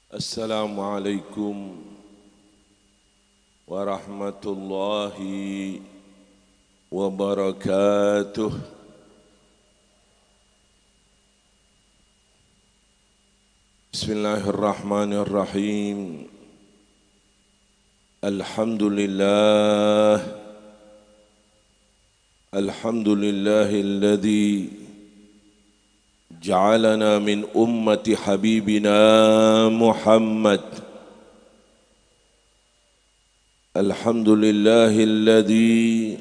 Assalamualaikum warahmatullahi wabarakatuh. Bismillahirrahmanirrahim. Alhamdulillahilladzi ja'alana min ummati habibina Muhammad. Alhamdulillahilladzi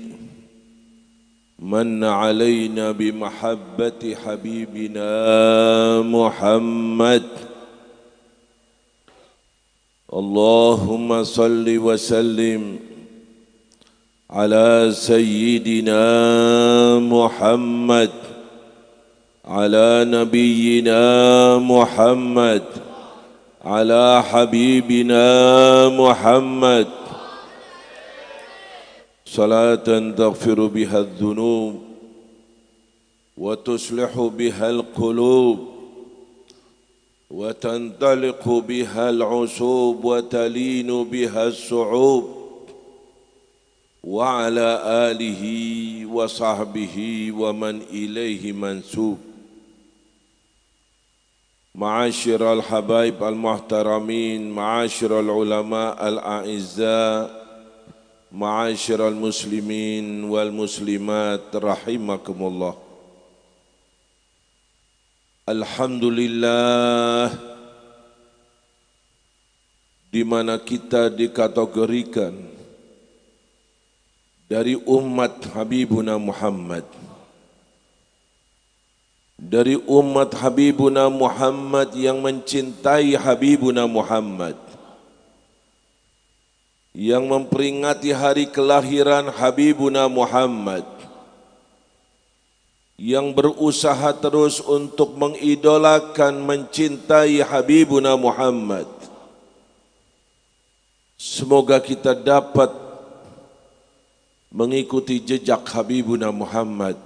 manna alaina bimahabbati habibina Muhammad. Allahumma salli wa sallim ala sayyidina Muhammad, ala nabiyyina Muhammad, ala habibina Muhammad, salatan taghfiru biha adh-dhunub wa tuslihu biha al-qulub wa tantaliqu biha al-usub wa talinu biha as-su'ub wa ala alihi wa sahbihi wa man ilaihi mansub. Ma'asyiral habaib al-muhtaramin, ma'asyiral ulama al-a'izza, ma'asyiral muslimin wal muslimat rahimakumullah. Alhamdulillah, di mana kita dikategorikan dari umat Habibuna Muhammad, dari umat Habibuna Muhammad yang mencintai Habibuna Muhammad, yang memperingati hari kelahiran Habibuna Muhammad, yang berusaha terus untuk mengidolakan, mencintai Habibuna Muhammad. Semoga kita dapat mengikuti jejak Habibuna Muhammad.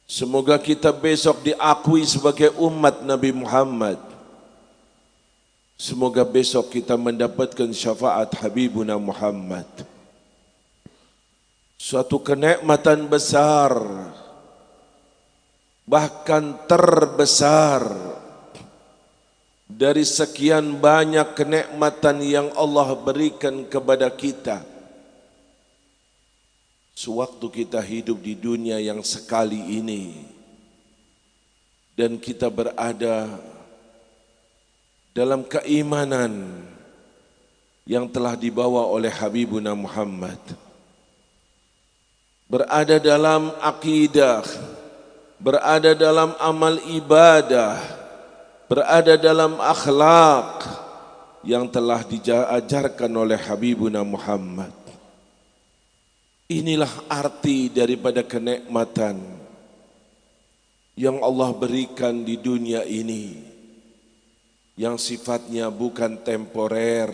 Semoga kita besok diakui sebagai umat Nabi Muhammad. Semoga besok kita mendapatkan syafaat Habibuna Muhammad. Suatu kenikmatan besar, bahkan terbesar dari sekian banyak kenikmatan yang Allah berikan kepada kita sewaktu kita hidup di dunia yang sekali ini, dan kita berada dalam keimanan yang telah dibawa oleh Habibuna Muhammad, berada dalam akidah, berada dalam amal ibadah, berada dalam akhlak yang telah diajarkan oleh Habibuna Muhammad. Inilah arti daripada kenikmatan yang Allah berikan di dunia ini, yang sifatnya bukan temporer,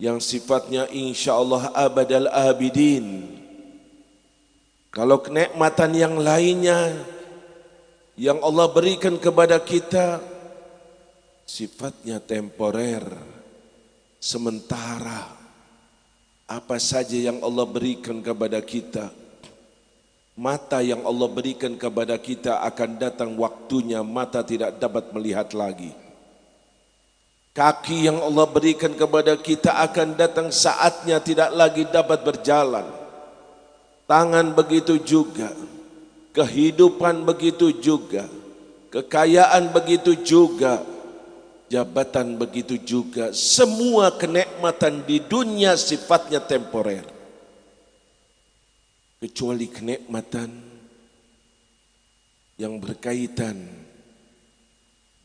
yang sifatnya insyaallah abadal abidin. Kalau kenikmatan yang lainnya yang Allah berikan kepada kita sifatnya temporer, sementara. Apa saja yang Allah berikan kepada kita, mata yang Allah berikan kepada kita akan datang waktunya mata tidak dapat melihat lagi. Kaki yang Allah berikan kepada kita akan datang saatnya tidak lagi dapat berjalan. Tangan begitu juga, kehidupan begitu juga, kekayaan begitu juga, jabatan begitu juga. Semua kenikmatan di dunia sifatnya temporer, kecuali kenikmatan yang berkaitan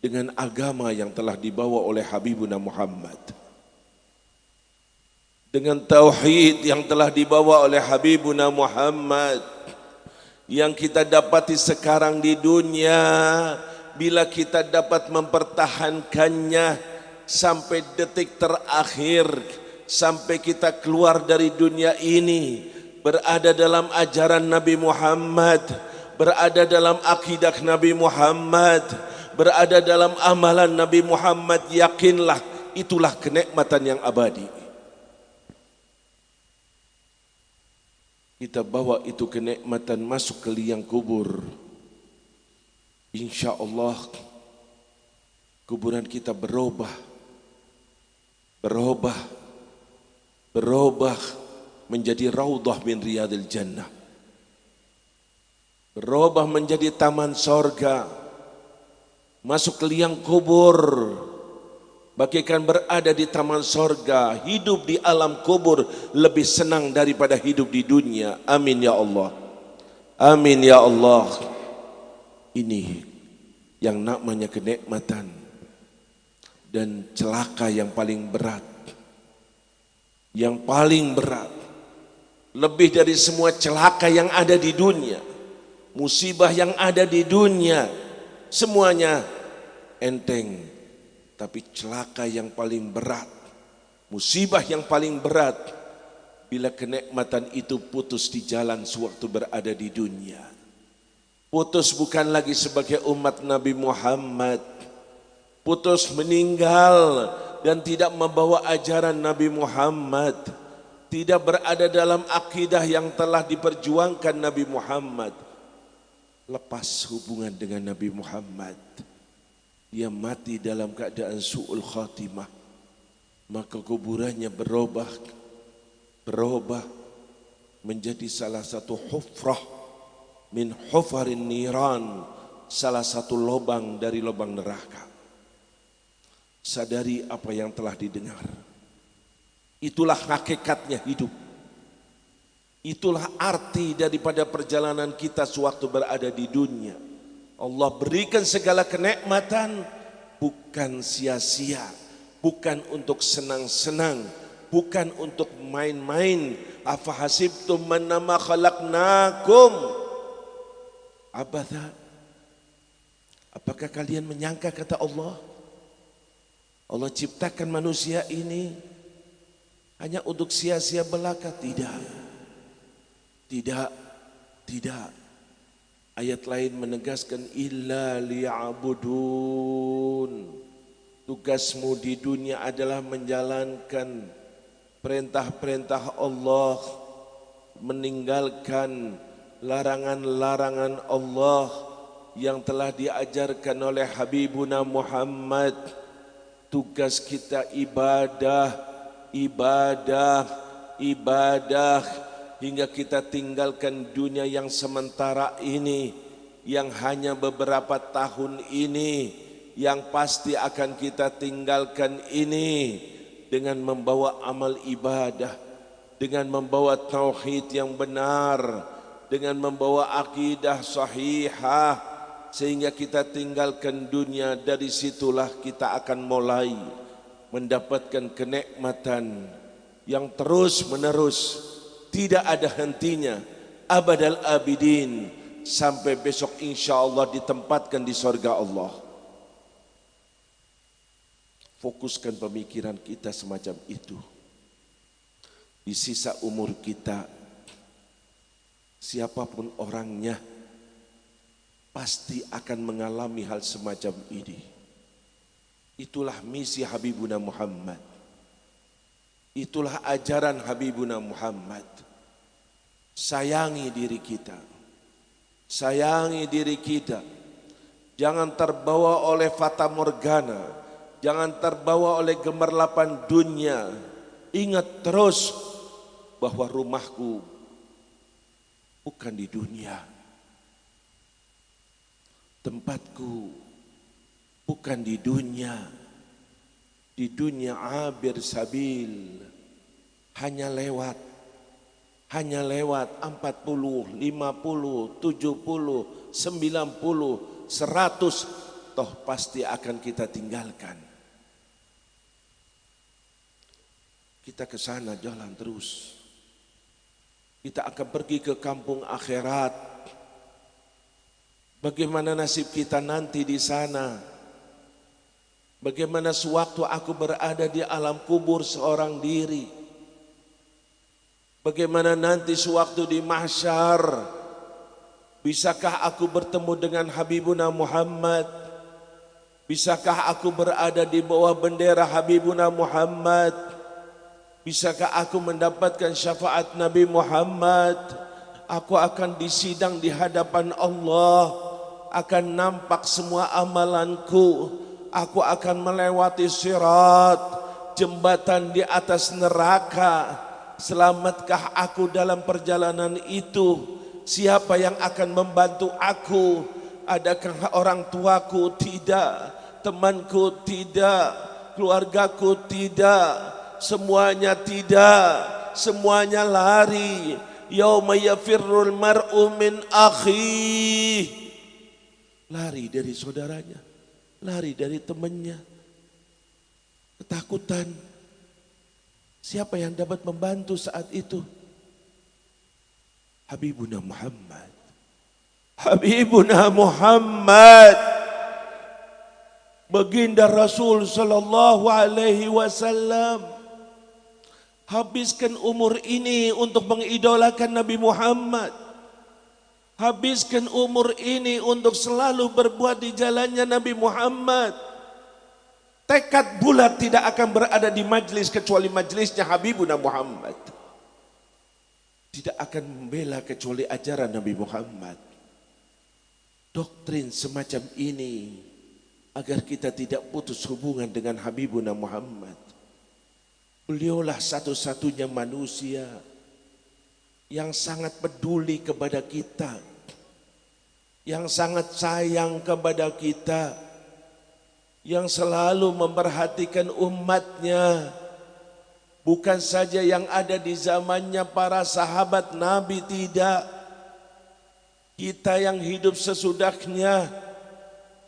dengan agama yang telah dibawa oleh Habibuna Muhammad, dengan tauhid yang telah dibawa oleh Habibuna Muhammad, yang kita dapati sekarang di dunia. Bila kita dapat mempertahankannya sampai detik terakhir, sampai kita keluar dari dunia ini, berada dalam ajaran Nabi Muhammad, berada dalam akidah Nabi Muhammad, berada dalam amalan Nabi Muhammad, yakinlah itulah kenikmatan yang abadi. Kita bawa itu kenikmatan masuk ke liang kubur. Insya Allah kuburan kita berubah menjadi raudhah min riyadil jannah. Berubah menjadi taman sorga. Masuk ke liang kubur, bagaikan berada di taman sorga. Hidup di alam kubur lebih senang daripada hidup di dunia. Amin ya Allah. Amin ya Allah. Ini yang namanya kenikmatan dan celaka yang paling berat. Yang paling berat, lebih dari semua celaka yang ada di dunia, musibah yang ada di dunia, semuanya enteng. Tapi celaka yang paling berat, musibah yang paling berat, bila kenikmatan itu putus di jalan sewaktu berada di dunia. Putus bukan lagi sebagai umat Nabi Muhammad, putus meninggal dan tidak membawa ajaran Nabi Muhammad, tidak berada dalam akidah yang telah diperjuangkan Nabi Muhammad, lepas hubungan dengan Nabi Muhammad, dia mati dalam keadaan su'ul khatimah, maka kuburannya berubah menjadi salah satu hufrah min hufarin niran, salah satu lubang dari lubang neraka. Sadari apa yang telah didengar. Itulah hakikatnya hidup. Itulah arti daripada perjalanan kita sewaktu berada di dunia. Allah berikan segala kenikmatan bukan sia-sia, bukan untuk senang-senang, bukan untuk main-main. Afahasibtum annama khalaqnakum abatha. Apakah kalian menyangka, kata Allah, Allah ciptakan manusia ini hanya untuk sia-sia belaka? Tidak. Ayat lain menegaskan illa liya'budun. Tugasmu di dunia adalah menjalankan perintah-perintah Allah, meninggalkan larangan-larangan Allah yang telah diajarkan oleh Habibuna Muhammad. Tugas kita ibadah hingga kita tinggalkan dunia yang sementara ini, yang hanya beberapa tahun ini, yang pasti akan kita tinggalkan ini, dengan membawa amal ibadah, dengan membawa tauhid yang benar, dengan membawa akidah sahihah, sehingga kita tinggalkan dunia. Dari situlah kita akan mulai mendapatkan kenikmatan yang terus menerus, tidak ada hentinya, abadal abidin, sampai besok insya Allah ditempatkan di surga Allah. Fokuskan pemikiran kita semacam itu. Di sisa umur kita, siapapun orangnya pasti akan mengalami hal semacam ini. Itulah misi Habibuna Muhammad. Itulah ajaran Habibuna Muhammad. Sayangi diri kita. Sayangi diri kita. Jangan terbawa oleh fata morgana. Jangan terbawa oleh gemerlapan dunia. Ingat terus bahwa rumahku bukan di dunia. Tempatku bukan di dunia. Di dunia abir sabil, hanya lewat 40, 50, 70, 90, 100, toh pasti akan kita tinggalkan. Kita ke sana jalan terus. Kita akan pergi ke kampung akhirat. Bagaimana nasib kita nanti di sana? Bagaimana sewaktu aku berada di alam kubur seorang diri? Bagaimana nanti sewaktu di mahsyar? Bisakah aku bertemu dengan Habibuna Muhammad? Bisakah aku berada di bawah bendera Habibuna Muhammad? Bisakah aku mendapatkan syafaat Nabi Muhammad? Aku akan disidang di hadapan Allah, akan nampak semua amalanku. Aku akan melewati sirat, jembatan di atas neraka. Selamatkah aku dalam perjalanan itu? Siapa yang akan membantu aku? Adakah orang tuaku? Tidak. Temanku? Tidak. Keluargaku? Tidak. Semuanya tidak. Semuanya lari. Yauma yafirrul mar'u min akhihi. Lari dari saudaranya, lari dari temannya. Ketakutan. Siapa yang dapat membantu saat itu? Habibuna Muhammad. Habibuna Muhammad. Baginda Rasul sallallahu alaihi wasallam habiskan umur ini untuk mengidolakan Nabi Muhammad. Habiskan umur ini untuk selalu berbuat di jalannya Nabi Muhammad. Tekad bulat tidak akan berada di majlis kecuali majlisnya Habibuna Muhammad. Tidak akan membela kecuali ajaran Nabi Muhammad. Doktrin semacam ini agar kita tidak putus hubungan dengan Habibuna Muhammad. Beliaulah satu-satunya manusia yang sangat peduli kepada kita, yang sangat sayang kepada kita, yang selalu memperhatikan umatnya. Bukan saja yang ada di zamannya para sahabat Nabi, tidak. Kita yang hidup sesudahnya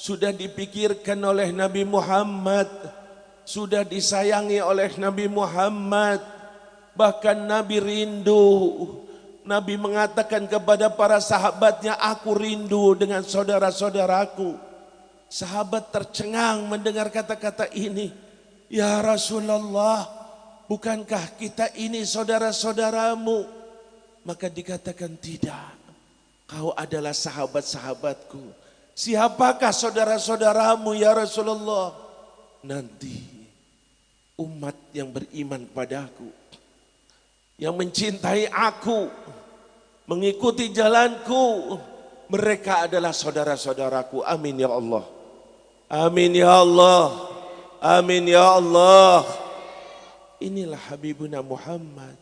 sudah dipikirkan oleh Nabi Muhammad, sudah disayangi oleh Nabi Muhammad. Bahkan Nabi rindu. Nabi mengatakan kepada para sahabatnya, aku rindu dengan saudara-saudaraku. Sahabat tercengang mendengar kata-kata ini. Ya Rasulullah, bukankah kita ini saudara-saudaramu? Maka dikatakan tidak. Kau adalah sahabat-sahabatku. Siapakah saudara-saudaramu ya Rasulullah? Nanti umat yang beriman padaku, yang mencintai aku, mengikuti jalanku, mereka adalah saudara-saudaraku. Amin ya Allah. Amin ya Allah. Amin ya Allah. Inilah Habibuna Muhammad.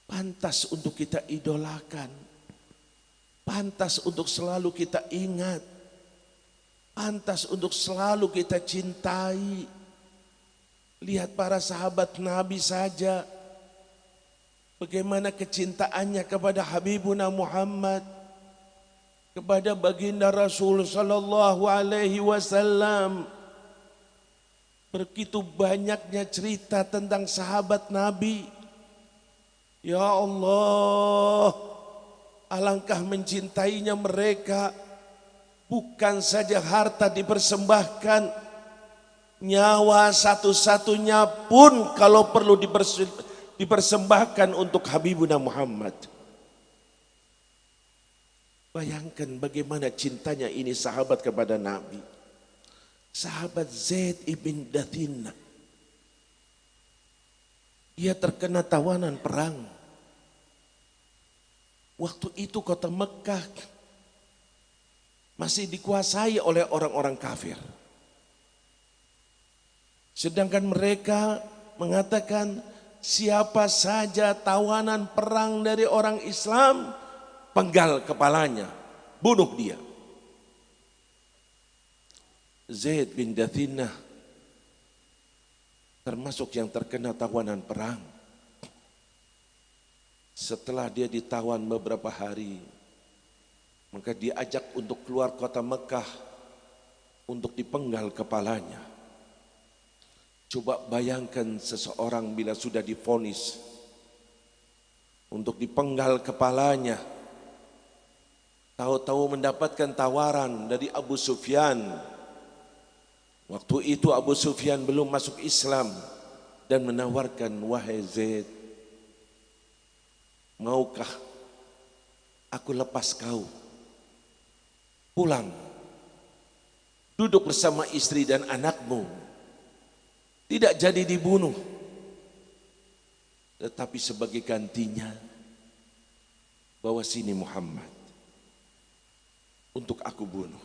Pantas untuk kita idolakan. Pantas untuk selalu kita ingat. Pantas untuk selalu kita cintai. Lihat para sahabat Nabi saja. Bagaimana kecintaannya kepada Habibuna Muhammad. Kepada baginda Rasul sallallahu alaihi wasallam. Begitu banyaknya cerita tentang sahabat Nabi. Ya Allah, alangkah mencintainya mereka. Bukan saja harta dipersembahkan, nyawa satu-satunya pun kalau perlu dipersembahkan untuk Habibuna Muhammad. Bayangkan bagaimana cintanya ini sahabat kepada Nabi. Sahabat Zaid ibn Dathinah. Dia terkena tawanan perang. Waktu itu kota Mekah masih dikuasai oleh orang-orang kafir. Sedangkan mereka mengatakan siapa saja tawanan perang dari orang Islam, penggal kepalanya, bunuh dia. Zaid bin Dathinah termasuk yang terkena tawanan perang. Setelah dia ditawan beberapa hari, maka diajak untuk keluar kota Mekah untuk dipenggal kepalanya. Coba bayangkan seseorang bila sudah divonis untuk dipenggal kepalanya, tahu-tahu mendapatkan tawaran dari Abu Sufyan. Waktu itu Abu Sufyan belum masuk Islam dan menawarkan, wahai Zaid, maukah aku lepas kau pulang duduk bersama istri dan anakmu, tidak jadi dibunuh, tetapi sebagai gantinya, bawa sini Muhammad untuk aku bunuh.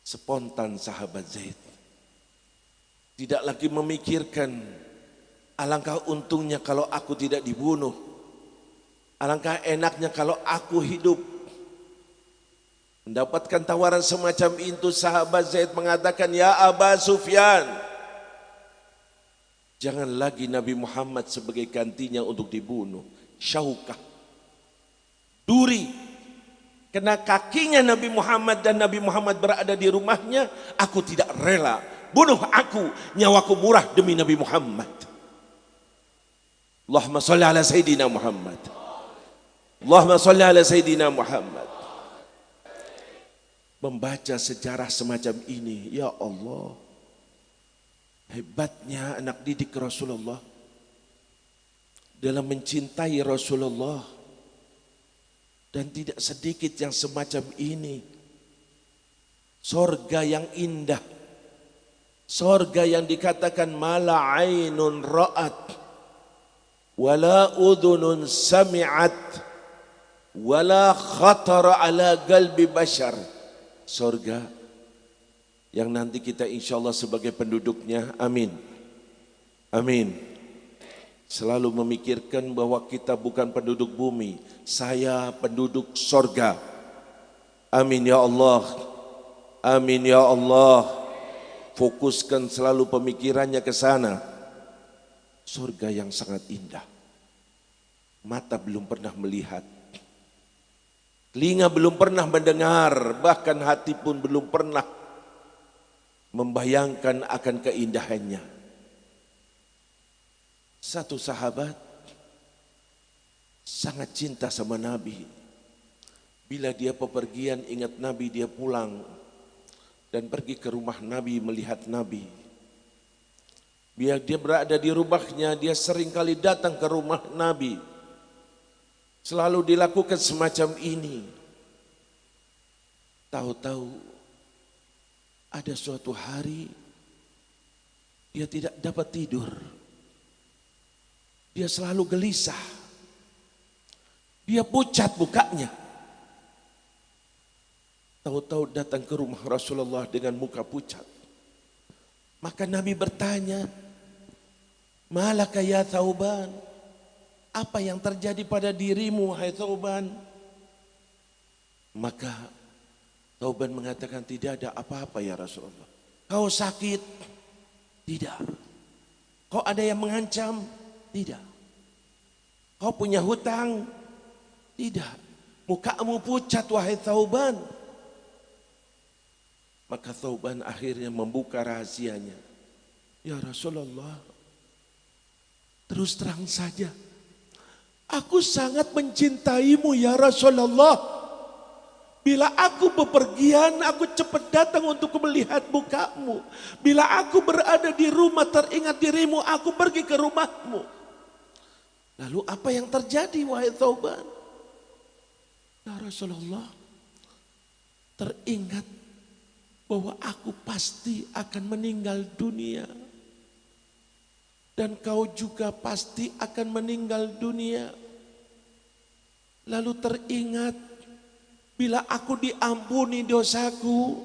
Spontan sahabat Zaid, tidak lagi memikirkan alangkah untungnya kalau aku tidak dibunuh, alangkah enaknya kalau aku hidup. Mendapatkan tawaran semacam itu, sahabat Zaid mengatakan, ya Aba Sufyan, jangan lagi Nabi Muhammad sebagai gantinya untuk dibunuh. Syaukah, duri, kena kakinya Nabi Muhammad dan Nabi Muhammad berada di rumahnya, aku tidak rela. Bunuh aku, nyawaku murah demi Nabi Muhammad. Allahumma salli ala Sayyidina Muhammad. Allahumma salli ala Sayyidina Muhammad. Membaca sejarah semacam ini, ya Allah, hebatnya anak didik Rasulullah dalam mencintai Rasulullah. Dan tidak sedikit yang semacam ini. Sorga yang indah, sorga yang dikatakan mala ainun ra'at wala udhunun sami'at wala khatara ala qalbi bashar. Sorga yang nanti kita insya Allah sebagai penduduknya, amin, amin, selalu memikirkan bahwa kita bukan penduduk bumi, saya penduduk sorga. Amin ya Allah, amin ya Allah. Fokuskan selalu pemikirannya ke sana. Sorga yang sangat indah, mata belum pernah melihat, telinga belum pernah mendengar, bahkan hati pun belum pernah membayangkan akan keindahannya. Satu sahabat sangat cinta sama Nabi. Bila dia bepergian ingat Nabi, dia pulang dan pergi ke rumah Nabi melihat Nabi. Biar dia berada di rumahnya, dia sering kali datang ke rumah Nabi. Selalu dilakukan semacam ini. Tahu-tahu ada suatu hari dia tidak dapat tidur. Dia selalu gelisah. Dia pucat mukanya. Tahu-tahu datang ke rumah Rasulullah dengan muka pucat. Maka Nabi bertanya, "Malaka ya Thauban? Apa yang terjadi pada dirimu, hai Thauban?" Maka Thauban mengatakan, "Tidak ada apa-apa ya Rasulullah." "Kau sakit?" "Tidak." "Kau ada yang mengancam?" "Tidak." "Kau punya hutang?" "Tidak." "Mukamu pucat wahai Thauban." Maka Thauban akhirnya membuka rahasianya. "Ya Rasulullah, terus terang saja, aku sangat mencintaimu ya Rasulullah. Bila aku bepergian, aku cepat datang untuk melihat mukamu. Bila aku berada di rumah teringat dirimu, aku pergi ke rumahmu." "Lalu apa yang terjadi wahai Thauban?" "Ya Rasulullah, teringat bahwa aku pasti akan meninggal dunia. Dan kau juga pasti akan meninggal dunia. Lalu teringat, bila aku diampuni dosaku,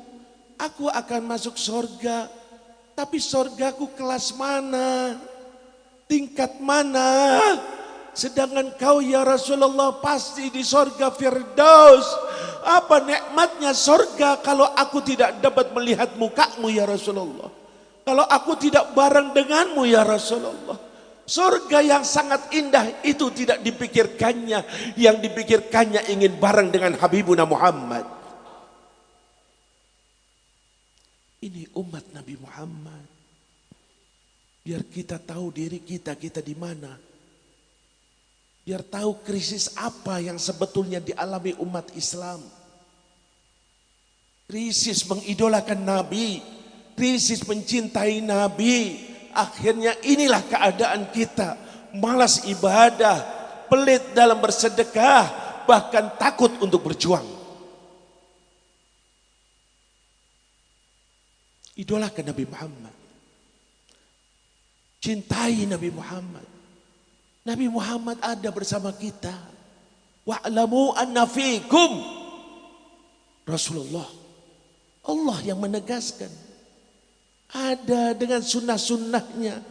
aku akan masuk surga. Tapi surgaku kelas mana? Tingkat mana? Sedangkan kau ya Rasulullah pasti di surga Firdaus. Apa nikmatnya surga kalau aku tidak dapat melihat mukamu ya Rasulullah? Kalau aku tidak bareng denganmu ya Rasulullah?" Surga yang sangat indah itu tidak dipikirkannya. Yang dipikirkannya ingin bareng dengan Habibuna Muhammad. Ini umat Nabi Muhammad. Biar kita tahu diri kita di mana. Biar tahu krisis apa yang sebetulnya dialami umat Islam. Krisis mengidolakan Nabi, krisis mencintai Nabi. Akhirnya inilah keadaan kita. Malas ibadah, pelit dalam bersedekah, bahkan takut untuk berjuang. Idolakan Nabi Muhammad. Cintai Nabi Muhammad. Nabi Muhammad ada bersama kita. Wa'lamu anna fikum Rasulullah. Allah yang menegaskan. Ada dengan sunnah-sunnahnya.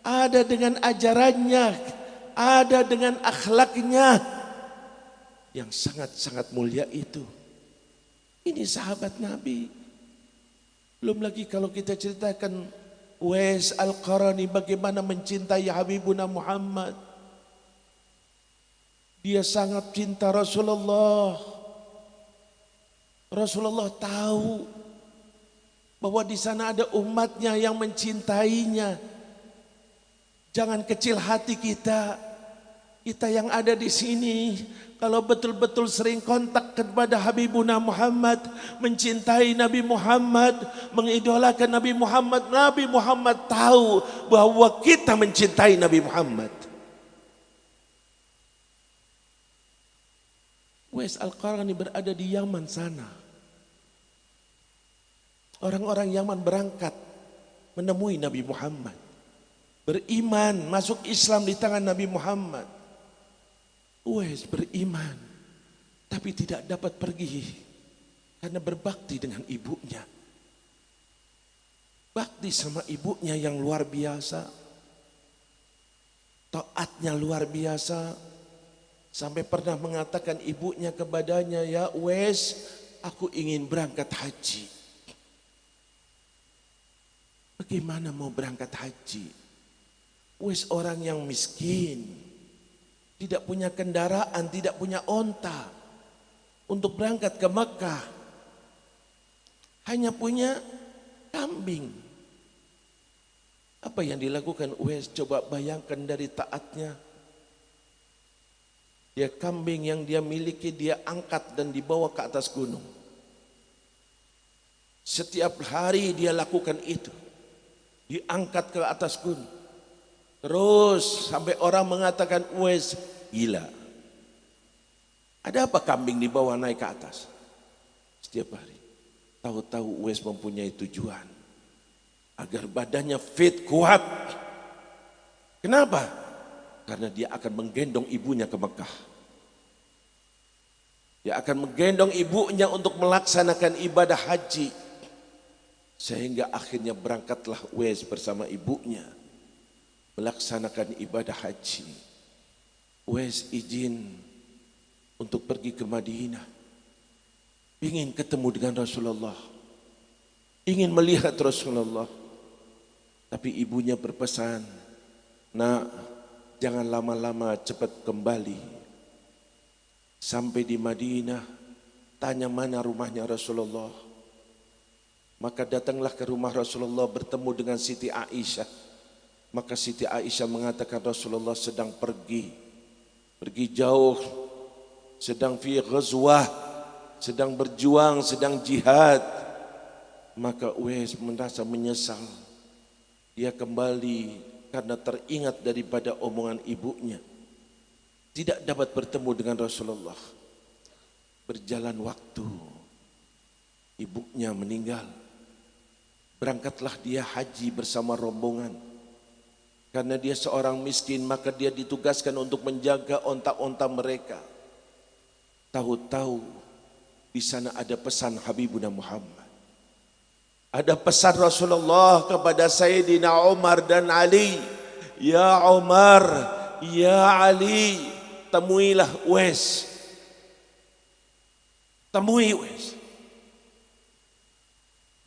Ada dengan ajarannya. Ada dengan akhlaknya. Yang sangat-sangat mulia itu. Ini sahabat Nabi. Belum lagi kalau kita ceritakan Uwais Al-Qarani bagaimana mencintai Habibuna Muhammad. Dia sangat cinta Rasulullah. Rasulullah tahu bahwa di sana ada umatnya yang mencintainya. Jangan kecil hati kita. Kita yang ada di sini, kalau betul-betul sering kontak kepada Habibuna Muhammad, mencintai Nabi Muhammad, mengidolakan Nabi Muhammad, Nabi Muhammad tahu bahwa kita mencintai Nabi Muhammad. Uwais Al-Qarani berada di Yaman sana. Orang-orang Yaman berangkat menemui Nabi Muhammad. Beriman, masuk Islam di tangan Nabi Muhammad. Uwais beriman, tapi tidak dapat pergi karena berbakti dengan ibunya. Bakti sama ibunya yang luar biasa. Taatnya luar biasa. Sampai pernah mengatakan ibunya kepadanya, ya Uwais, aku ingin berangkat haji. Bagaimana mau berangkat haji? Uwais orang yang miskin. Tidak punya kendaraan, tidak punya onta untuk berangkat ke Mekah. Hanya punya kambing. Apa yang dilakukan Uwais? Coba bayangkan dari taatnya. Dia kambing yang dia miliki dia angkat dan dibawa ke atas gunung. Setiap hari dia lakukan itu. Diangkat ke atas gunung. Terus sampai orang mengatakan Uwais gila. Ada apa kambing dibawa naik ke atas? Setiap hari. Tahu-tahu Uwais mempunyai tujuan. Agar badannya fit, kuat. Kenapa? Karena dia akan menggendong ibunya ke Mekah. Dia akan menggendong ibunya untuk melaksanakan ibadah haji. Sehingga akhirnya berangkatlah Uwais bersama ibunya. Melaksanakan ibadah haji. Uwais izin untuk pergi ke Madinah. Ingin ketemu dengan Rasulullah. Ingin melihat Rasulullah. Tapi ibunya berpesan, nak, jangan lama-lama, cepat kembali. Sampai di Madinah, tanya mana rumahnya Rasulullah. Maka datanglah ke rumah Rasulullah bertemu dengan Siti Aisyah. Maka Siti Aisyah mengatakan Rasulullah sedang pergi jauh, sedang fi ghazwah, sedang berjuang, sedang jihad. Maka Uwais merasa menyesal. Dia kembali karena teringat daripada omongan ibunya. Tidak dapat bertemu dengan Rasulullah. Berjalan waktu, ibunya meninggal. Berangkatlah dia haji bersama rombongan. Karena dia seorang miskin, maka dia ditugaskan untuk menjaga onta-onta mereka. Tahu-tahu di sana ada pesan Habibuna Muhammad. Ada pesan Rasulullah kepada Sayyidina Umar dan Ali. Ya Umar, ya Ali, temuilah Uwais. Temui Uwais.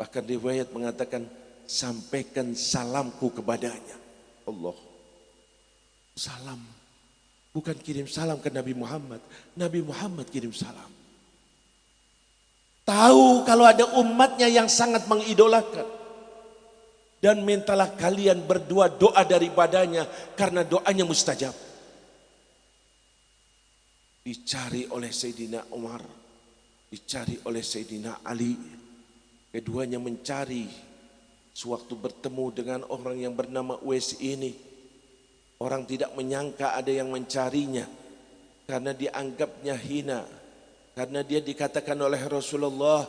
Bahkan riwayat mengatakan, sampaikan salamku kepadanya. Allah. Salam. Bukan kirim salam ke Nabi Muhammad. Nabi Muhammad kirim salam. Tahu kalau ada umatnya yang sangat mengidolakan. Dan mintalah kalian berdua doa daripadanya. Karena doanya mustajab. Dicari oleh Sayyidina Umar. Dicari oleh Sayyidina Ali. Keduanya mencari. Sewaktu bertemu dengan orang yang bernama Uwais ini, orang tidak menyangka ada yang mencarinya karena dianggapnya hina, karena dia dikatakan oleh Rasulullah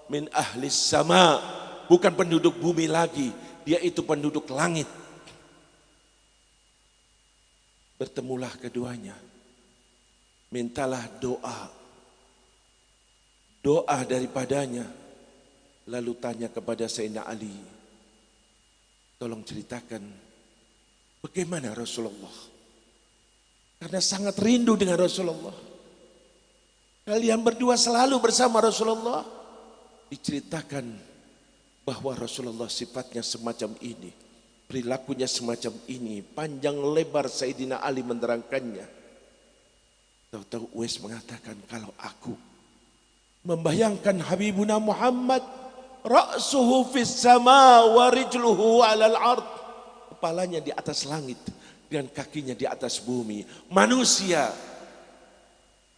min ahlis sama, bukan penduduk bumi lagi, dia itu penduduk langit. Bertemulah keduanya, mintalah doa daripadanya, lalu tanya kepada Sayyidina Ali, tolong ceritakan bagaimana Rasulullah, karena sangat rindu dengan Rasulullah. Kalian berdua selalu bersama Rasulullah. Diceritakan bahwa Rasulullah sifatnya semacam ini, perilakunya semacam ini. Panjang lebar Sayyidina Ali menerangkannya. Tahu-tahu Uwais mengatakan, kalau aku membayangkan Habibuna Muhammad, ra'suhu fis sama wa rijluhu 'alal ard, kepalanya di atas langit dan kakinya di atas bumi. Manusia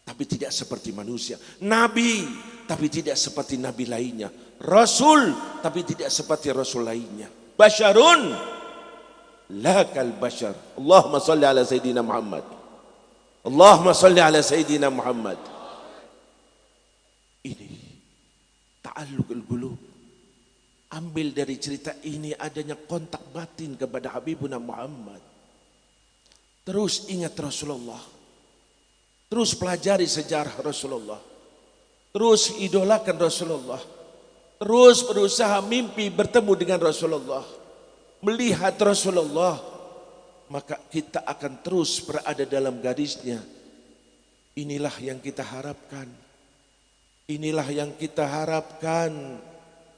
tapi tidak seperti manusia, nabi tapi tidak seperti nabi lainnya, rasul tapi tidak seperti rasul lainnya, basyarun la kal basyar. Allahumma salli ala Sayyidina Muhammad, Allahumma salli ala Sayyidina Muhammad. Ini ta'alluqul qulub. Ambil dari cerita ini adanya kontak batin kepada Habibuna Muhammad. Terus ingat Rasulullah, terus pelajari sejarah Rasulullah, terus idolakan Rasulullah, terus berusaha mimpi bertemu dengan Rasulullah, melihat Rasulullah, maka kita akan terus berada dalam garisnya. Inilah yang kita harapkan, inilah yang kita harapkan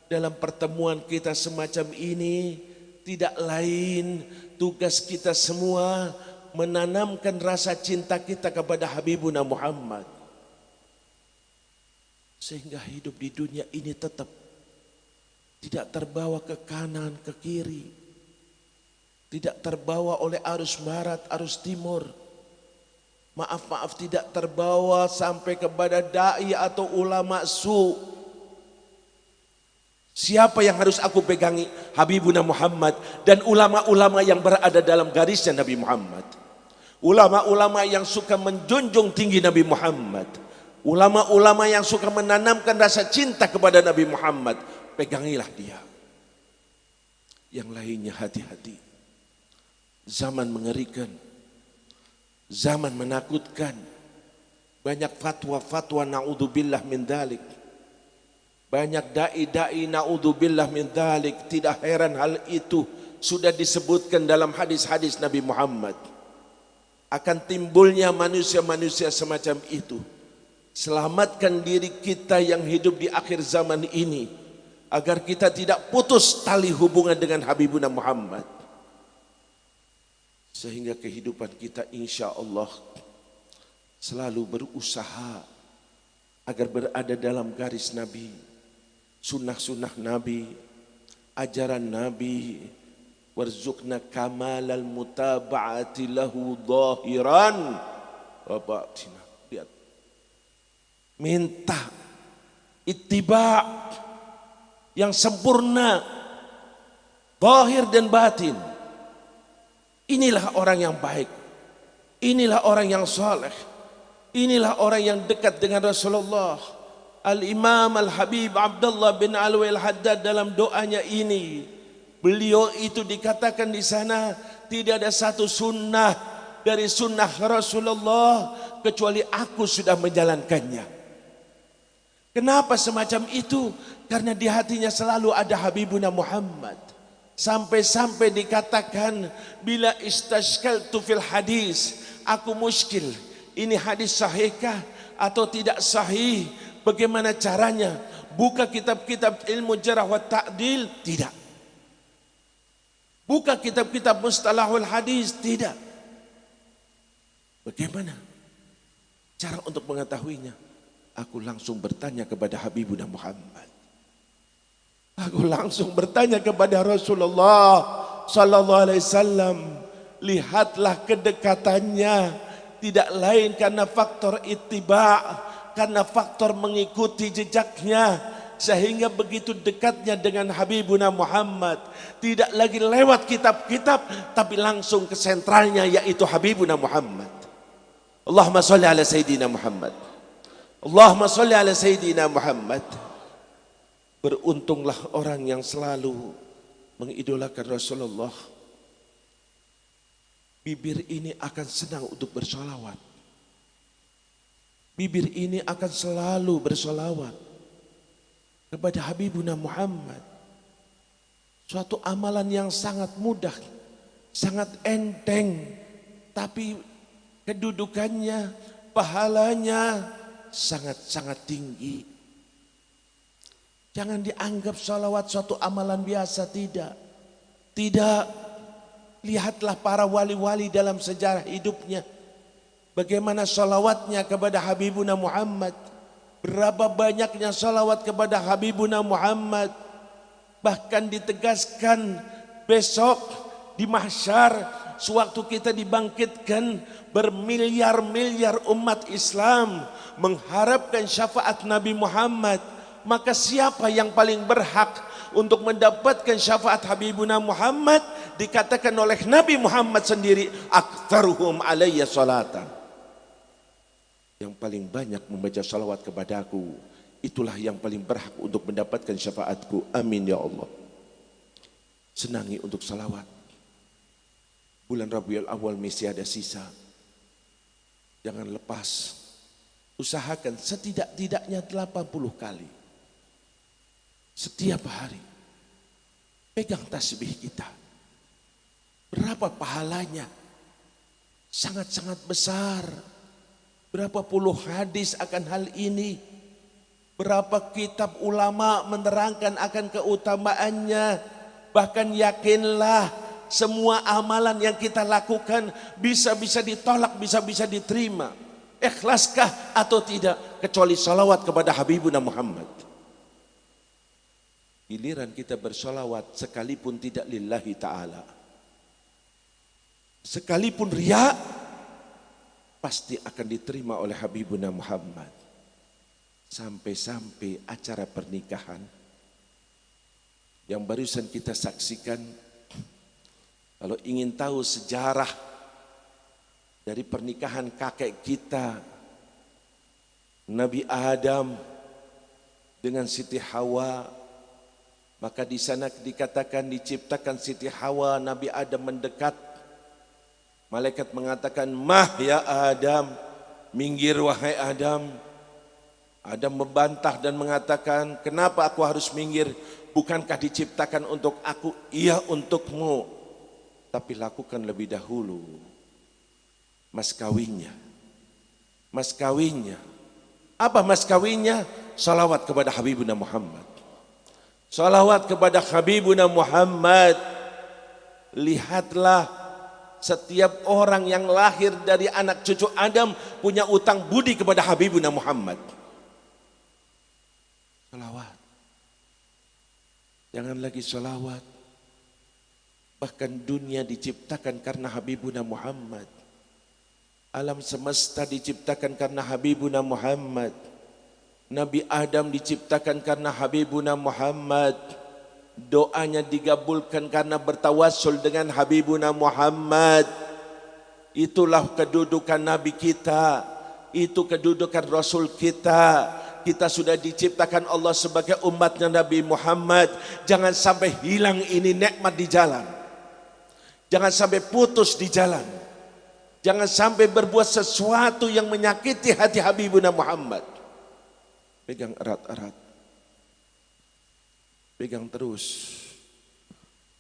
dalam pertemuan kita semacam ini. Tidak lain, tugas kita semua menanamkan rasa cinta kita kepada Habibuna Muhammad, sehingga hidup di dunia ini tetap tidak terbawa ke kanan, ke kiri, tidak terbawa oleh arus barat, arus timur. Maaf, tidak terbawa sampai kepada dai atau ulama su. Siapa yang harus aku pegangi? Habibuna Muhammad dan ulama-ulama yang berada dalam garisnya Nabi Muhammad. Ulama-ulama yang suka menjunjung tinggi Nabi Muhammad, ulama-ulama yang suka menanamkan rasa cinta kepada Nabi Muhammad, pegangilah dia. Yang lainnya hati-hati. Zaman mengerikan, zaman menakutkan, banyak fatwa-fatwa na'udzubillah min dzalik, banyak dai-dai na'udzubillah min dzalik. Tidak heran hal itu sudah disebutkan dalam hadis-hadis Nabi Muhammad. Akan timbulnya manusia-manusia semacam itu. Selamatkan diri kita yang hidup di akhir zaman ini, agar kita tidak putus tali hubungan dengan Habibuna Muhammad, sehingga kehidupan kita insya Allah selalu berusaha agar berada dalam garis Nabi, sunnah-sunnah Nabi, ajaran Nabi. Warzuqna kamalal mutaba'ati lahu zahiran wa batina. Lihat, minta ittiba' yang sempurna, zahir dan batin. Inilah orang yang baik, inilah orang yang saleh, inilah orang yang dekat dengan Rasulullah. Al-Imam Al-Habib Abdullah bin Alwi Al-Haddad dalam doanya ini, beliau itu dikatakan di sana, tidak ada satu sunnah dari sunnah Rasulullah kecuali aku sudah menjalankannya. Kenapa semacam itu? Karena di hatinya selalu ada Habibuna Muhammad. Sampai-sampai dikatakan, bila istashkaltu fil hadis, aku muskil, ini hadis sahihkah atau tidak sahih? Bagaimana caranya? Buka kitab-kitab ilmu jarah wa ta'dil? Tidak. Buka kitab-kitab mustalahul hadis? Tidak. Bagaimana cara untuk mengetahuinya? Aku langsung bertanya kepada Habibuna Muhammad. Aku langsung bertanya kepada Rasulullah sallallahu alaihi wasallam. Lihatlah kedekatannya, tidak lain karena faktor ittiba', karena faktor mengikuti jejaknya, sehingga begitu dekatnya dengan Habibuna Muhammad. Tidak lagi lewat kitab-kitab, tapi langsung ke sentralnya, yaitu Habibuna Muhammad. Allahumma salli ala Sayyidina Muhammad, Allahumma salli ala Sayyidina Muhammad. Beruntunglah orang yang selalu mengidolakan Rasulullah. Bibir ini akan senang untuk bersolawat. Bibir ini akan selalu bersolawat kepada Habibuna Muhammad. Suatu amalan yang sangat mudah, sangat enteng, tapi kedudukannya, pahalanya sangat-sangat tinggi. Jangan dianggap salawat suatu amalan biasa, tidak. Tidak. Lihatlah para wali-wali dalam sejarah hidupnya. Bagaimana salawatnya kepada Habibuna Muhammad. Berapa banyaknya salawat kepada Habibuna Muhammad. Bahkan ditegaskan besok di mahsyar, sewaktu kita dibangkitkan, bermiliar-miliar umat Islam mengharapkan syafaat Nabi Muhammad. Maka siapa yang paling berhak untuk mendapatkan syafaat Habibuna Muhammad? Dikatakan oleh Nabi Muhammad sendiri, aktsaruhum alayya salatan. Yang paling banyak membaca salawat kepadaku, itulah yang paling berhak untuk mendapatkan syafaatku. Amin ya Allah. Senangi untuk salawat. Bulan Rabiul Awal masih ada sisa. Jangan lepas. Usahakan setidak-tidaknya 80 kali. Setiap hari. Pegang tasbih kita. Berapa pahalanya? Sangat-sangat besar. Berapa puluh hadis akan hal ini. Berapa kitab ulama menerangkan akan keutamaannya. Bahkan yakinlah semua amalan yang kita lakukan bisa-bisa ditolak, bisa-bisa diterima. Ikhlaskah atau tidak? Kecuali salawat kepada Habibuna Muhammad. Giliran kita bersalawat sekalipun tidak lillahi ta'ala, sekalipun riya, pasti akan diterima oleh Habibuna Muhammad. Sampai-sampai acara pernikahan yang barusan kita saksikan. Kalau ingin tahu sejarah dari pernikahan kakek kita, Nabi Adam dengan Siti Hawa, maka di sana dikatakan diciptakan Siti Hawa, Nabi Adam mendekat. Malaikat mengatakan, "Mah ya Adam, minggir wahai Adam." Adam membantah dan mengatakan, "Kenapa aku harus minggir? Bukankah diciptakan untuk aku?" "Iya, untukmu. Tapi lakukan lebih dahulu mas kawinnya." Mas kawinnya. Apa mas kawinnya? Salawat kepada Habibuna Muhammad. Salawat kepada Habibuna Muhammad. Lihatlah, setiap orang yang lahir dari anak cucu Adam punya utang budi kepada Habibuna Muhammad. Salawat. Jangan lagi salawat. Bahkan dunia diciptakan karena Habibuna Muhammad. Alam semesta diciptakan karena Habibuna Muhammad. Nabi Adam diciptakan karena Habibuna Muhammad. Doanya digabulkan karena bertawassul dengan Habibuna Muhammad. Itulah kedudukan Nabi kita. Itu kedudukan Rasul kita. Kita sudah diciptakan Allah sebagai umatnya Nabi Muhammad. Jangan sampai hilang ini nikmat di jalan. Jangan sampai putus di jalan. Jangan sampai berbuat sesuatu yang menyakiti hati Habibuna Muhammad. Pegang erat-erat. Pegang terus.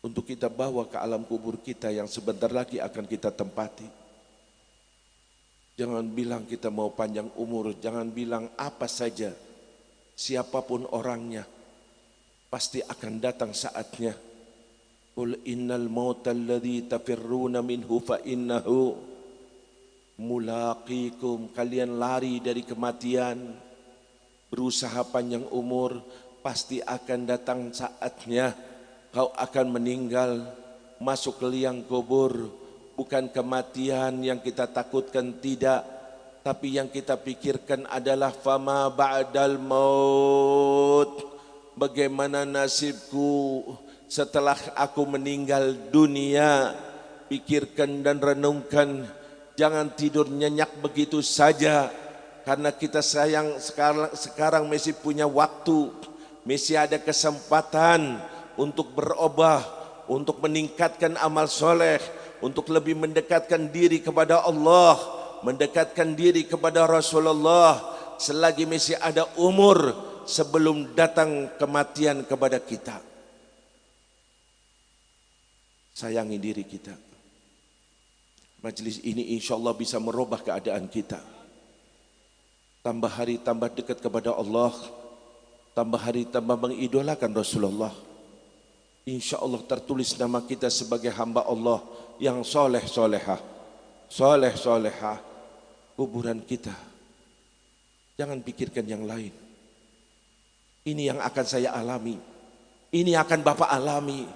Untuk kita bawa ke alam kubur kita yang sebentar lagi akan kita tempati. Jangan bilang kita mau panjang umur. Jangan bilang apa saja. Siapapun orangnya. Pasti akan datang saatnya. Qul innal mauta alladhi tafirruna minhu fa innahu mulaqikum. Kalian lari dari kematian. Berusaha panjang umur, pasti akan datang saatnya kau akan meninggal, masuk ke liang kubur. Bukan kematian yang kita takutkan, tidak, tapi yang kita pikirkan adalah fama ba'dal maut. Bagaimana nasibku setelah aku meninggal dunia? Pikirkan dan renungkan, jangan tidur nyenyak begitu saja. Karena kita sayang sekarang masih punya waktu, masih ada kesempatan untuk berubah, untuk meningkatkan amal soleh, untuk lebih mendekatkan diri kepada Allah, mendekatkan diri kepada Rasulullah, selagi masih ada umur sebelum datang kematian kepada kita. Sayangi diri kita. Majelis ini insya Allah bisa merubah keadaan kita. Tambah hari tambah dekat kepada Allah, tambah hari tambah mengidolakan Rasulullah. Insya Allah tertulis nama kita sebagai hamba Allah yang soleh solehah, soleh solehah. Kuburan kita, jangan pikirkan yang lain. Ini yang akan saya alami, ini akan Bapak alami,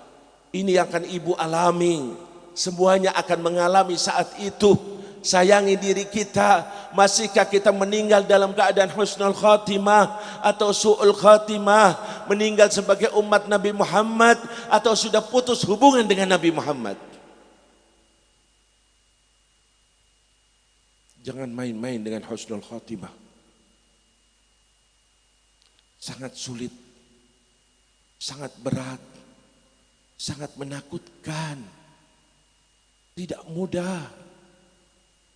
ini akan Ibu alami. Semuanya akan mengalami saat itu. Sayangi diri kita. Masihkah kita meninggal dalam keadaan husnul khatimah atau su'ul khatimah, meninggal sebagai umat Nabi Muhammad, atau sudah putus hubungan dengan Nabi Muhammad? Jangan main-main dengan husnul khatimah. Sangat sulit, sangat berat, sangat menakutkan, tidak mudah.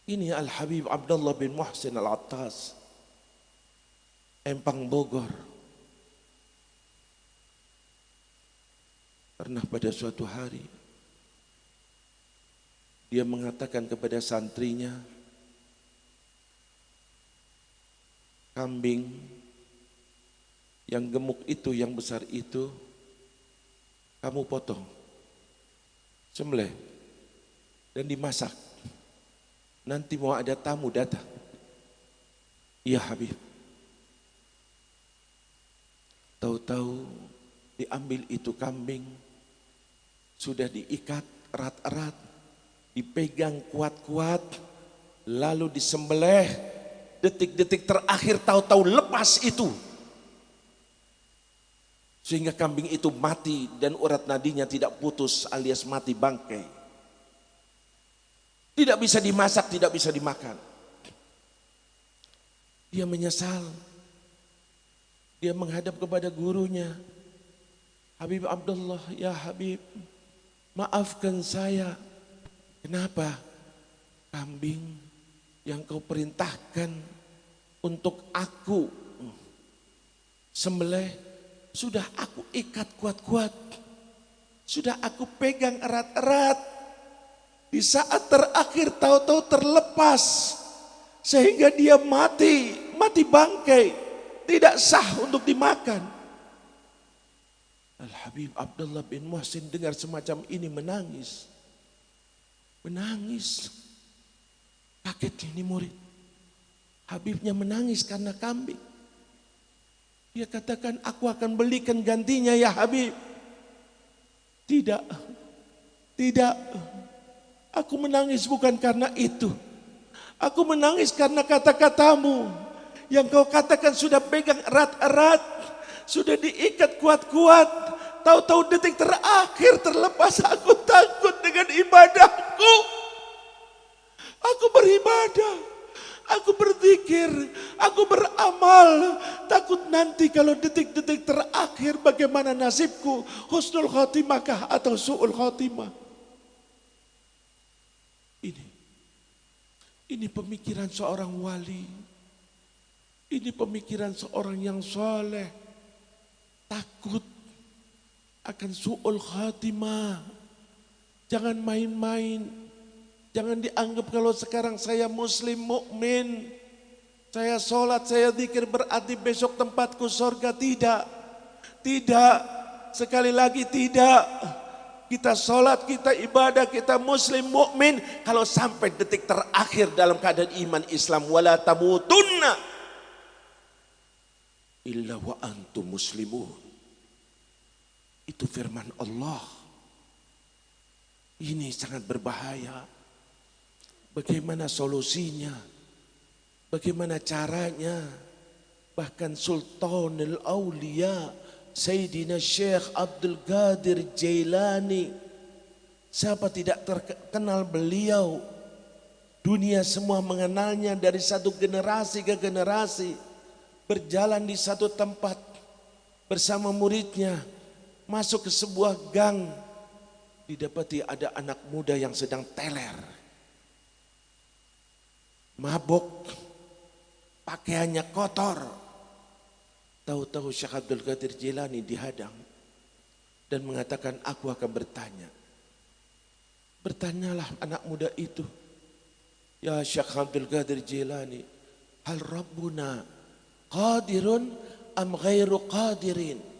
Ini Al-Habib Abdullah bin Muhsin Al-Attas, Empang Bogor. Pernah pada suatu hari dia mengatakan kepada santrinya, kambing yang gemuk itu, yang besar itu, kamu potong, sembelih dan dimasak. Nanti mau ada tamu datang. Iya Habib. Tahu-tahu diambil itu kambing, sudah diikat erat-erat, dipegang kuat-kuat, lalu disembelih. Detik-detik terakhir tahu-tahu lepas itu, sehingga kambing itu mati dan urat nadinya tidak putus alias mati bangkai. Tidak bisa dimasak, tidak bisa dimakan. Dia menyesal. Dia menghadap kepada gurunya. Habib Abdullah, ya Habib, maafkan saya. Kenapa? Kambing yang kau perintahkan untuk aku sembelih, sudah aku ikat kuat-kuat, sudah aku pegang erat-erat. Di saat terakhir tahu-tahu terlepas, sehingga dia mati bangkai, tidak sah untuk dimakan. Al-Habib Abdullah bin Muhsin dengar semacam ini menangis. Menangis. Kaget ini murid. Habibnya menangis karena kambing. Dia katakan, aku akan belikan gantinya ya Habib. Tidak. Tidak. Aku menangis bukan karena itu. Aku menangis karena kata-katamu. Yang kau katakan sudah pegang erat-erat. Sudah diikat kuat-kuat. Tahu-tahu detik terakhir terlepas. Aku takut dengan ibadahku. Aku beribadah. Aku berzikir. Aku beramal. Takut nanti kalau detik-detik terakhir bagaimana nasibku. Husnul khatimahkah atau su'ul khatimah. Ini pemikiran seorang wali. Ini pemikiran seorang yang soleh. Takut akan su'ul khatimah. Jangan main-main. Jangan dianggap kalau sekarang saya muslim mukmin, saya sholat, saya zikir berarti besok tempatku surga. Tidak. Tidak. Sekali lagi tidak. Kita sholat, kita ibadah, kita muslim mukmin kalau sampai detik terakhir dalam keadaan iman Islam. Wala tamutunna illa wa antum muslimun. Itu firman Allah. Ini sangat berbahaya. Bagaimana solusinya? Bagaimana caranya? Bahkan Sultanul Aulia Sayyidina Syekh Abdul Qadir Jailani, siapa tidak terkenal beliau? Dunia semua mengenalnya dari satu generasi ke generasi. Berjalan di satu tempat, bersama muridnya masuk ke sebuah gang. Didapati ada anak muda yang sedang teler, mabok, pakaiannya kotor. Tahu-tahu Syekh Abdul Qadir Jilani dihadang dan mengatakan, aku akan bertanya. Bertanyalah anak muda itu, ya Syekh Abdul Qadir Jilani, hal Rabbuna qadirun am ghairu qadirin?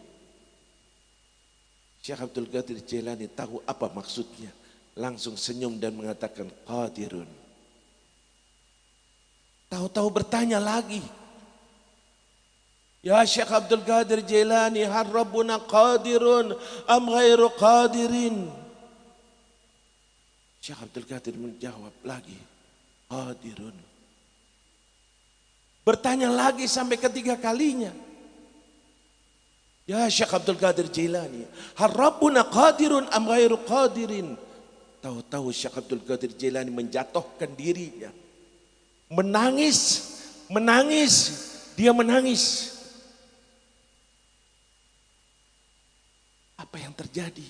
Syekh Abdul Qadir Jilani tahu apa maksudnya, langsung senyum dan mengatakan qadirun. Tahu-tahu bertanya lagi, ya Syekh Abdul Qadir Jilani, hal Rabbuna qadirun am ghairu qadirin? Syekh Abdul Qadir menjawab lagi, qadirun. Bertanya lagi sampai ketiga kalinya, ya Syekh Abdul Qadir Jilani, hal Rabbuna qadirun am ghairu qadirin? Tahu-tahu Syekh Abdul Qadir Jilani menjatuhkan dirinya, menangis, dia menangis. Apa yang terjadi?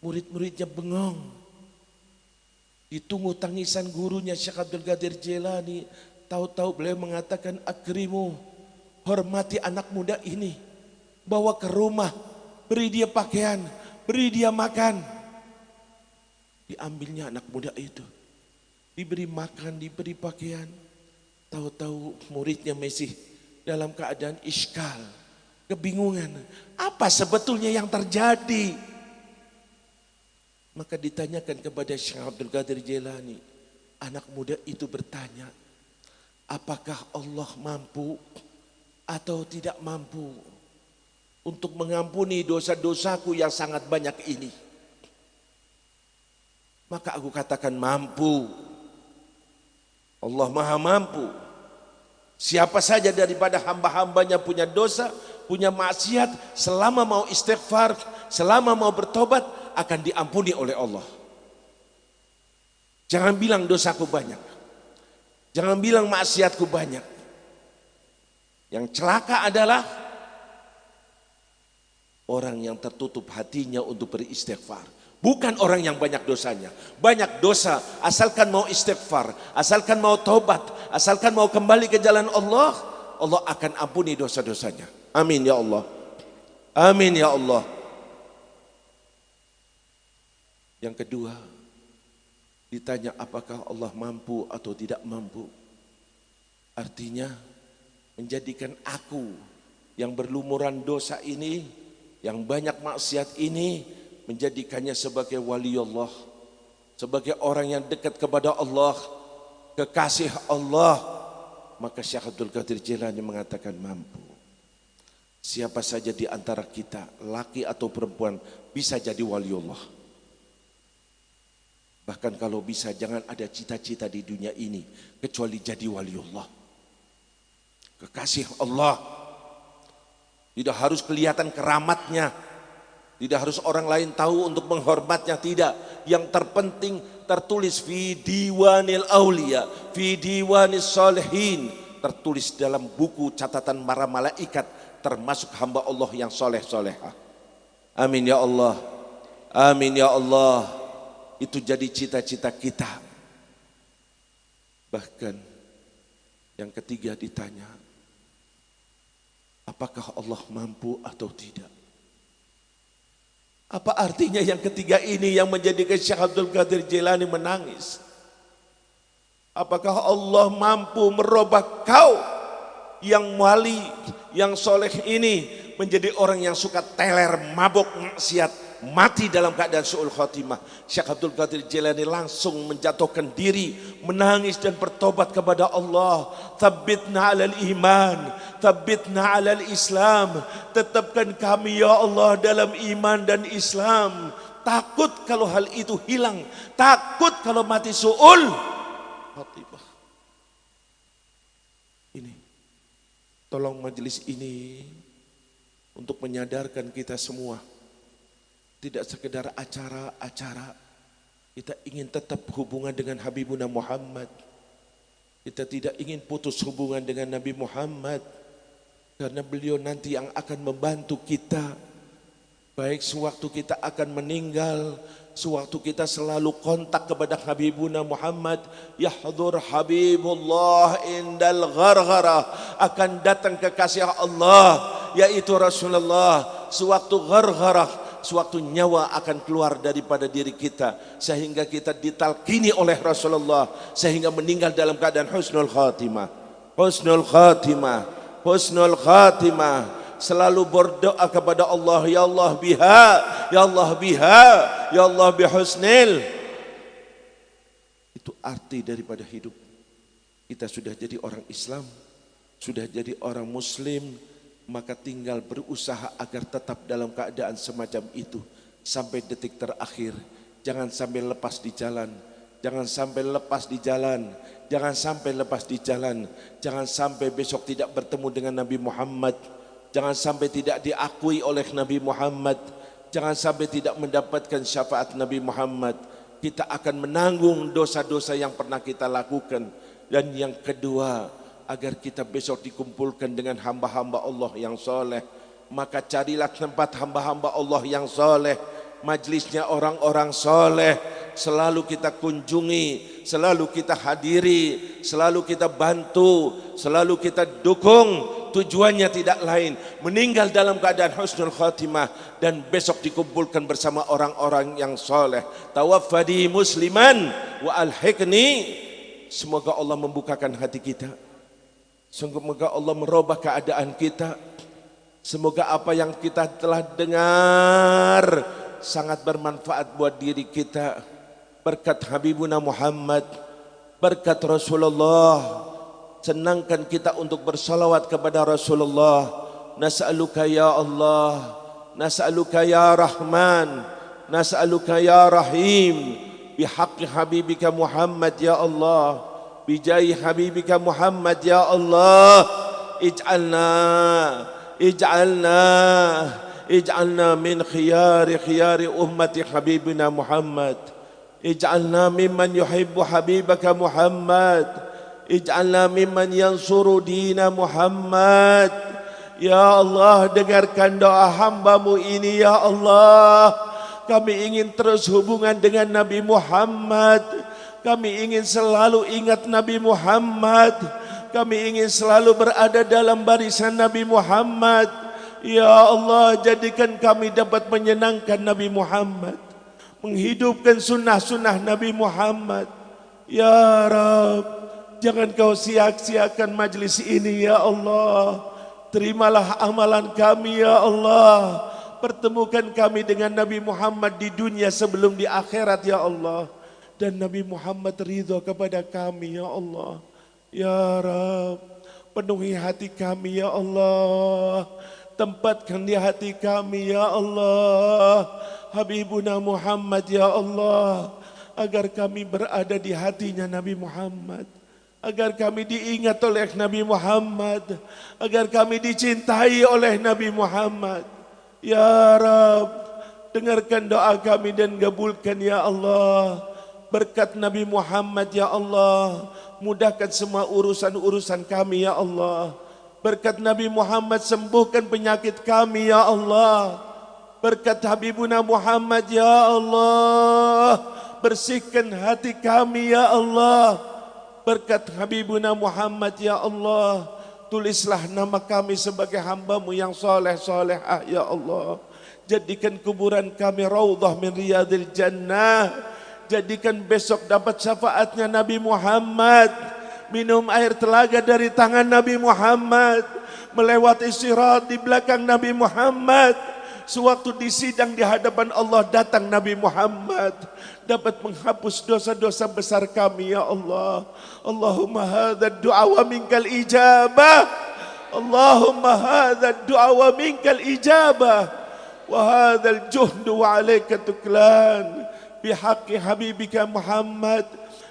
Murid-muridnya bengong. Ditunggu tangisan gurunya Syekh Abdul Qadir Jilani. Tahu-tahu beliau mengatakan, akrimu, hormati anak muda ini. Bawa ke rumah, beri dia pakaian, beri dia makan. Diambilnya anak muda itu, diberi makan, diberi pakaian. Tahu-tahu muridnya masih dalam keadaan iskal, kebingungan. Apa sebetulnya yang terjadi? Maka ditanyakan kepada Syekh Abdul Qadir Jilani. Anak muda itu bertanya, apakah Allah mampu atau tidak mampu untuk mengampuni dosa-dosaku yang sangat banyak ini? Maka aku katakan mampu. Allah maha mampu. Siapa saja daripada hamba-hambanya punya dosa, punya maksiat, selama mau istighfar, selama mau bertobat, akan diampuni oleh Allah. Jangan bilang dosaku banyak, jangan bilang maksiatku banyak. Yang celaka adalah orang yang tertutup hatinya untuk beristighfar. Bukan orang yang banyak dosanya. Banyak dosa, asalkan mau istighfar, asalkan mau taubat, asalkan mau kembali ke jalan Allah, Allah akan ampuni dosa-dosanya. Amin ya Allah. Amin ya Allah. Yang kedua, ditanya apakah Allah mampu atau tidak mampu. Artinya menjadikan aku yang berlumuran dosa ini, yang banyak maksiat ini, menjadikannya sebagai wali Allah, sebagai orang yang dekat kepada Allah, kekasih Allah. Maka Syekh Abdul Qadir Jilani mengatakan mampu. Siapa saja di antara kita, laki atau perempuan, bisa jadi wali Allah. Bahkan kalau bisa jangan ada cita-cita di dunia ini kecuali jadi wali Allah, kekasih Allah. Tidak harus kelihatan keramatnya, tidak harus orang lain tahu untuk menghormatnya, tidak. Yang terpenting tertulis fi diwanil aulia, fi diwanis salihin, tertulis dalam buku catatan para malaikat, termasuk hamba Allah yang soleh-solehah. Amin ya Allah. Amin ya Allah. Itu jadi cita-cita kita. Bahkan yang ketiga ditanya, apakah Allah mampu atau tidak? Apa artinya yang ketiga ini yang menjadikan Syekh Abdul Qadir Jilani menangis? Apakah Allah mampu merubah kau yang wali, yang soleh ini menjadi orang yang suka teler, mabuk, maksiat, mati dalam keadaan su'ul khotimah? Syekh Abdul Qadir Jilani langsung menjatuhkan diri, menangis dan bertobat kepada Allah. Tsabbitna 'alal iman, tsabbitna 'alal Islam. Tetapkan kami ya Allah dalam iman dan Islam. Takut kalau hal itu hilang, takut kalau mati su'ul khotimah. Ini tolong majelis ini untuk menyadarkan kita semua. Tidak sekedar acara-acara. Kita ingin tetap hubungan dengan Habibuna Muhammad. Kita tidak ingin putus hubungan dengan Nabi Muhammad. Karena beliau nanti yang akan membantu kita, baik sewaktu kita akan meninggal, sewaktu kita selalu kontak kepada Habibuna Muhammad. Yahdur Habibullah indal gharghara, akan datang kekasih Allah yaitu Rasulullah sewaktu gharghara, sewaktu nyawa akan keluar daripada diri kita, sehingga kita ditalkini oleh Rasulullah, sehingga meninggal dalam keadaan husnul khatimah. Husnul khatimah, husnul khatimah. Selalu berdoa kepada Allah, ya Allah biha, ya Allah biha, ya Allah bihusnil. Itu arti daripada hidup. Kita sudah jadi orang Islam, sudah jadi orang Muslim, maka tinggal berusaha agar tetap dalam keadaan semacam itu sampai detik terakhir. Jangan sampai lepas di jalan, jangan sampai lepas di jalan, jangan sampai lepas di jalan, jangan sampai besok tidak bertemu dengan Nabi Muhammad, jangan sampai tidak diakui oleh Nabi Muhammad, jangan sampai tidak mendapatkan syafaat Nabi Muhammad. Kita akan menanggung dosa-dosa yang pernah kita lakukan. Dan yang kedua, agar kita besok dikumpulkan dengan hamba-hamba Allah yang soleh, maka carilah tempat hamba-hamba Allah yang soleh, majlisnya orang-orang soleh, selalu kita kunjungi, selalu kita hadiri, selalu kita bantu, selalu kita dukung. Tujuannya tidak lain, meninggal dalam keadaan husnul khatimah dan besok dikumpulkan bersama orang-orang yang soleh. Tawaffani musliman wa alhiqni. Semoga Allah membukakan hati kita, semoga Allah merubah keadaan kita. Semoga apa yang kita telah dengar sangat bermanfaat buat diri kita. Berkat Habibuna Muhammad, berkat Rasulullah, senangkan kita untuk bersalawat kepada Rasulullah. Nas'aluka ya Allah, nas'aluka ya Rahman, nas'aluka ya Rahim, bihaqqi Habibika Muhammad ya Allah, bijai Habibika Muhammad ya Allah. ij'alna min khiyari ummati Habibina Muhammad. Ij'alna mimman yuhibbu Habibaka Muhammad. Ij'alna mimman yansuru dina Muhammad. Ya Allah, dengarkan doa hamba-Mu ini ya Allah. Kami ingin terus hubungan dengan Nabi Muhammad. Kami ingin selalu ingat Nabi Muhammad. Kami ingin selalu berada dalam barisan Nabi Muhammad. Ya Allah, jadikan kami dapat menyenangkan Nabi Muhammad, menghidupkan sunnah-sunnah Nabi Muhammad. Ya Rabb, jangan Kau sia-siakan majlis ini ya Allah. Terimalah amalan kami ya Allah. Pertemukan kami dengan Nabi Muhammad di dunia sebelum di akhirat ya Allah. Dan Nabi Muhammad ridha kepada kami ya Allah. Ya Rabb, penuhi hati kami ya Allah. Tempatkan di hati kami ya Allah Habibuna Muhammad ya Allah, agar kami berada di hatinya Nabi Muhammad, agar kami diingat oleh Nabi Muhammad, agar kami dicintai oleh Nabi Muhammad. Ya Rabb, dengarkan doa kami dan kabulkan ya Allah. Berkat Nabi Muhammad ya Allah, mudahkan semua urusan-urusan kami ya Allah. Berkat Nabi Muhammad, sembuhkan penyakit kami ya Allah. Berkat Habibuna Muhammad ya Allah, bersihkan hati kami ya Allah. Berkat Habibuna Muhammad ya Allah, tulislah nama kami sebagai hamba-Mu yang soleh-solehah ya Allah. Jadikan kuburan kami raudhah min riyadil jannah. Jadikan besok dapat syafaatnya Nabi Muhammad, minum air telaga dari tangan Nabi Muhammad, melewati sirat di belakang Nabi Muhammad. Sewaktu di sidang di hadapan Allah datang Nabi Muhammad, dapat menghapus dosa-dosa besar kami ya Allah. Allahumma hadha du'a wa minkal ijabah. Allahumma hadha du'a wa minkal ijabah. Wa hadha al-juhdu wa alaika tuklan. Bihaqqi Habibika Muhammad,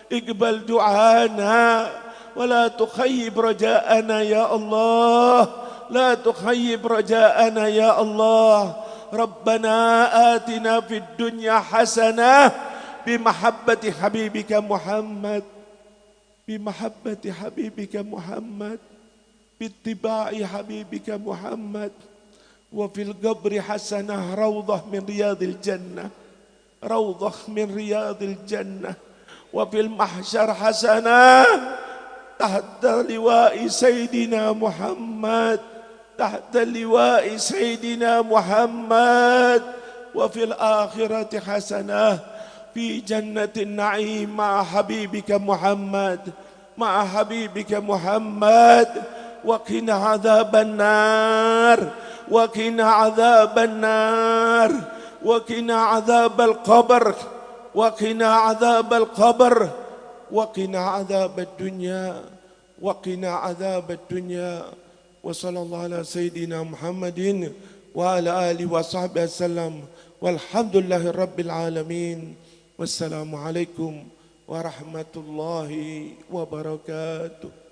iqbal du'ana wa la tukhayyib raja'ana ya Allah. La tukhayyib raja'ana ya Allah. Rabbana atina fid dunya hasanah bimahabbati Habibika Muhammad, bimahabbati Habibika Muhammad. باتباع حبيبك محمد، وفي القبر حسنة روضة من رياض الجنة، روضة من رياض الجنة، وفي المحشر حسنة تحت لواء سيدنا محمد، تحت لواء سيدنا محمد، وفي الآخرة حسنة في جنة النعيم مع حبيبك محمد، مع حبيبك محمد. وقنا عذاب النار، وقنا عذاب النار، وقنا عذاب القبر، وقنا عذاب القبر، وقنا عذاب الدنيا، وقنا عذاب الدنيا. وصلى الله على سيدنا محمد وعلى آله وصحبه وسلم، والحمد لله رب العالمين، والسلام عليكم ورحمة الله وبركاته.